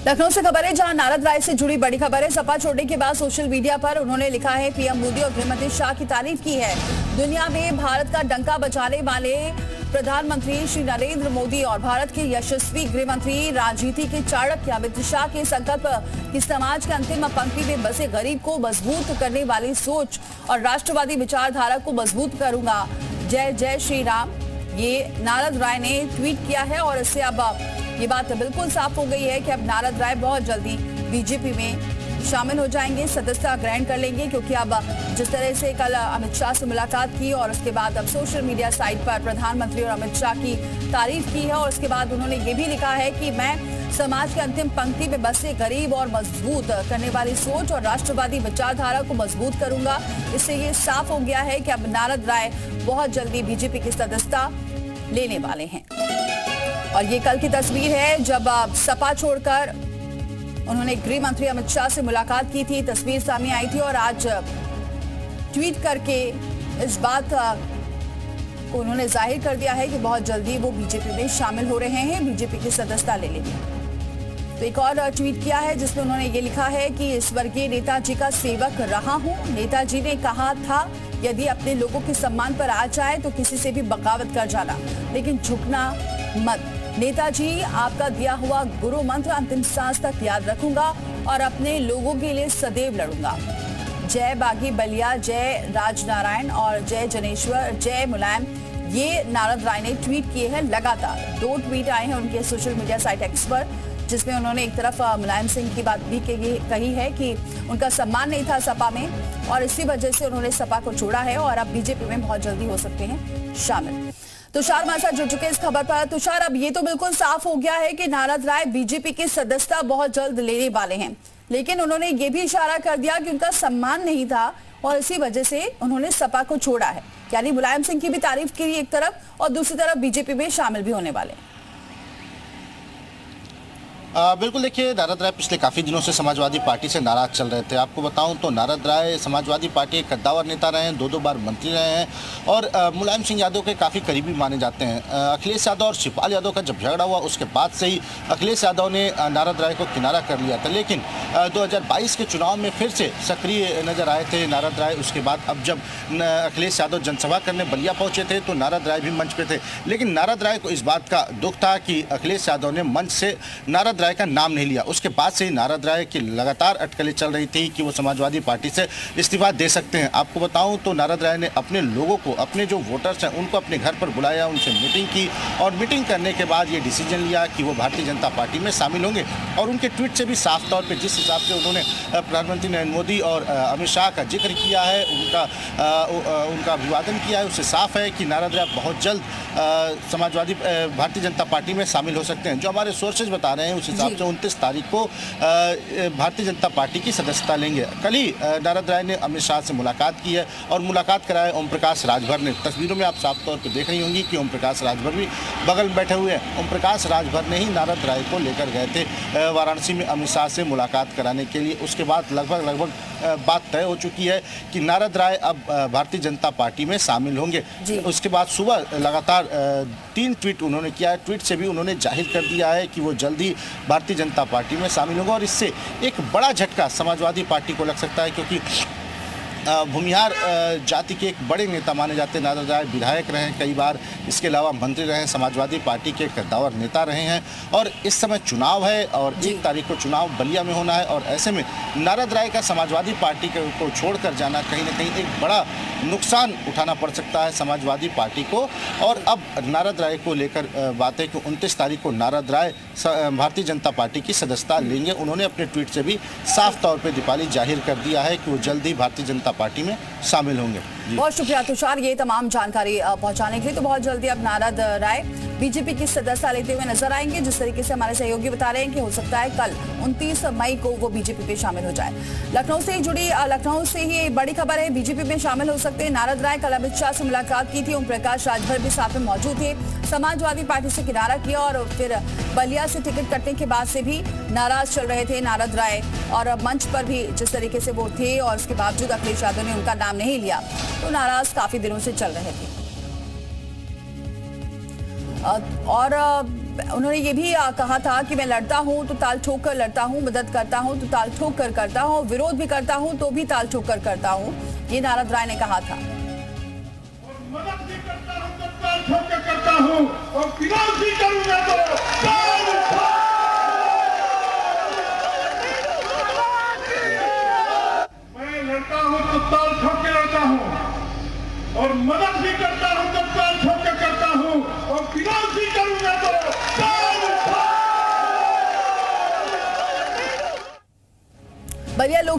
लखनऊ से खबर है जहां नारद राय से जुड़ी बड़ी खबर है। सपा छोड़ने के बाद सोशल मीडिया पर उन्होंने लिखा है, पीएम मोदी और गृहमंत्री शाह की तारीफ की है। दुनिया में भारत का डंका बजाने वाले प्रधानमंत्री श्री नरेंद्र मोदी और भारत के यशस्वी गृहमंत्री, राजनीति के चाणक्य अमित शाह के संकल्प कि समाज के अंतिम पंक्ति में बसे गरीब को मजबूत करने वाली सोच और राष्ट्रवादी विचारधारा को मजबूत करूंगा। जय जय श्री राम, ये नारद राय ने ट्वीट किया है और इससे अब ये बात बिल्कुल साफ हो गई है कि अब नारद राय बहुत जल्दी बीजेपी में शामिल हो जाएंगे, सदस्यता ग्रहण कर लेंगे, क्योंकि अब जिस तरह से कल अमित शाह से मुलाकात की और उसके बाद अब सोशल मीडिया साइट पर प्रधानमंत्री और अमित शाह की तारीफ की है और उसके बाद उन्होंने ये भी लिखा है कि मैं समाज के अंतिम पंक्ति में बसे गरीब और मजबूत करने वाली सोच और राष्ट्रवादी विचारधारा को मजबूत करूंगा। इससे ये साफ हो गया है कि अब नारद राय बहुत जल्दी बीजेपी की सदस्यता लेने वाले हैं। और ये कल की तस्वीर है जब सपा छोड़कर उन्होंने गृह मंत्री अमित शाह से मुलाकात की थी। तस्वीर सामने आई थी और आज ट्वीट करके इस बात को उन्होंने जाहिर कर दिया है कि बहुत जल्दी वो बीजेपी में शामिल हो रहे हैं, बीजेपी की सदस्यता ले लेंगे। तो एक और ट्वीट किया है जिसमें उन्होंने ये लिखा है कि स्वर्गीय नेताजी का सेवक रहा हूं। नेताजी ने कहा था, यदि अपने लोगों के सम्मान पर आ जाए तो किसी से भी बगावत कर जाना, लेकिन झुकना मत। नेताजी, आपका दिया हुआ गुरु मंत्र अंतिम सांस तक याद रखूंगा और अपने लोगों के लिए सदैव लड़ूंगा। जय बागी बलिया, जय राजनारायण और जय जनेश्वर, जय मुलायम। ये नारद राय ने ट्वीट किए हैं। लगातार 2 ट्वीट आए हैं उनके सोशल मीडिया साइट एक्स पर, जिसमें उन्होंने एक तरफ मुलायम सिंह की बात भी कही है कि उनका सम्मान नहीं था सपा में और इसी वजह से उन्होंने सपा को छोड़ा है और अब बीजेपी में बहुत जल्दी हो सकते हैं शामिल। तुषार हमारे साथ जुड़ चुके इस खबर पर। तुषार, अब ये तो बिल्कुल साफ हो गया है कि नारद राय बीजेपी की सदस्यता बहुत जल्द लेने वाले हैं, लेकिन उन्होंने ये भी इशारा कर दिया कि उनका सम्मान नहीं था और इसी वजह से उन्होंने सपा को छोड़ा है। यानी मुलायम सिंह की भी तारीफ की एक तरफ और दूसरी तरफ बीजेपी में शामिल भी होने वाले हैं। बिल्कुल, देखिए, नारद राय पिछले काफ़ी दिनों से समाजवादी पार्टी से नाराज चल रहे थे। आपको बताऊं तो नारद राय समाजवादी पार्टी के कद्दावर नेता रहे हैं, 2 बार मंत्री रहे हैं और मुलायम सिंह यादव के काफ़ी करीबी माने जाते हैं। अखिलेश यादव और शिवपाल यादव का जब झगड़ा हुआ उसके बाद से ही अखिलेश यादव ने नारद राय को किनारा कर लिया था, लेकिन 2022 के चुनाव में फिर से सक्रिय नजर आए थे नारद राय। उसके बाद अब जब अखिलेश यादव जनसभा करने बलिया पहुँचे थे तो नारद राय भी मंच पे थे, लेकिन नारद राय को इस बात का दुख था कि अखिलेश यादव ने मंच से नारद राय का नाम नहीं लिया। उसके बाद से ही नारद राय की लगातार अटकलें चल रही थी कि वो समाजवादी पार्टी से इस्तीफा दे सकते हैं। आपको बताऊं तो नारद राय ने अपने लोगों को, अपने जो वोटर्स हैं उनको अपने घर पर बुलाया, उनसे मीटिंग की और मीटिंग करने के बाद ये डिसीजन लिया कि वो भारतीय जनता पार्टी में शामिल होंगे। और उनके ट्वीट से भी साफ तौर पर जिस हिसाब से उन्होंने प्रधानमंत्री नरेंद्र मोदी और अमित शाह का जिक्र किया है, उनका अभिवादन किया है, उससे साफ है कि नारद राय बहुत जल्द समाजवादी भारतीय जनता पार्टी में शामिल हो सकते हैं। जो हमारे सोर्सेज बता रहे हैं उस हिसाब से 29 तारीख को भारतीय जनता पार्टी की सदस्यता लेंगे। कल ही नारद राय ने अमित शाह से मुलाकात की है और मुलाकात कराए ओम प्रकाश राजभर ने। तस्वीरों में आप साफ तौर पर देख रही होंगी कि ओम प्रकाश राजभर भी बगल में बैठे हुए हैं। ओम प्रकाश राजभर ने ही नारद राय को लेकर गए थे वाराणसी में अमित शाह से मुलाकात कराने के लिए। उसके बाद लगभग बात तय हो चुकी है कि नारद राय अब भारतीय जनता पार्टी में शामिल होंगे। उसके बाद सुबह लगातार 3 ट्वीट उन्होंने किया है। ट्वीट से भी उन्होंने जाहिर कर दिया है कि वो जल्दी भारतीय जनता पार्टी में शामिल होगा और इससे एक बड़ा झटका समाजवादी पार्टी को लग सकता है, क्योंकि भूमिहार जाति के एक बड़े नेता माने जाते हैं नारद राय। विधायक रहे हैं कई बार, इसके अलावा मंत्री रहे हैं, समाजवादी पार्टी के कद्दावर नेता रहे हैं और इस समय चुनाव है और 1 तारीख को चुनाव बलिया में होना है और ऐसे में नारद राय का समाजवादी पार्टी को छोड़कर जाना कहीं ना कहीं एक बड़ा नुकसान उठाना पड़ सकता है समाजवादी पार्टी को। और अब नारद राय को लेकर बात है कि 29 तारीख को नारद राय भारतीय जनता पार्टी की सदस्यता लेंगे। उन्होंने अपने ट्वीट से भी साफ तौर पर दीपाली जाहिर कर दिया है कि वो जल्द ही भारतीय जनता पार्टी में शामिल होंगे। बहुत शुक्रिया तुषार, ये तमाम जानकारी पहुंचाने के लिए। तो बहुत जल्दी अब नारद राय बीजेपी की सदस्यता लेते हुए नजर आएंगे। जिस तरीके से हमारे सहयोगी बता रहे हैं कि हो सकता है कल 29 मई को वो बीजेपी में शामिल हो जाए। लखनऊ से ही बड़ी खबर है, बीजेपी में शामिल हो सकते हैं नारद राय। कल अमित शाह से मुलाकात की थी, ओम प्रकाश राजभर भी साथ में मौजूद थे। समाजवादी पार्टी से किनारा किया और फिर बलिया से टिकट कटने के बाद से भी नाराज चल रहे थे नारद राय और मंच पर भी जिस तरीके से वो थे और उसके बावजूद अखिलेश यादव ने उनका नाम नहीं लिया तो नाराज काफी दिनों से चल रहे थे। और उन्होंने ये भी कहा था कि मैं लड़ता हूं तो ताल ठोक कर लड़ता हूं, मदद करता हूं तो ताल ठोक कर करता हूं, विरोध भी करता हूं तो भी ताल ठोक कर करता हूं, ये नारद राय ने कहा था। मदद भी करता हूं तो ताल ठोक कर करता हूं और विरोध भी करूंगा तो ताल ठोक। मैं लड़ता हूं तो ताल ठोक के लड़ता हूं और मदद भी करता हूं तो ताल ठोक के करता हूं और विरोध भी करूंगा तो ताल ठोक। बलिया लोग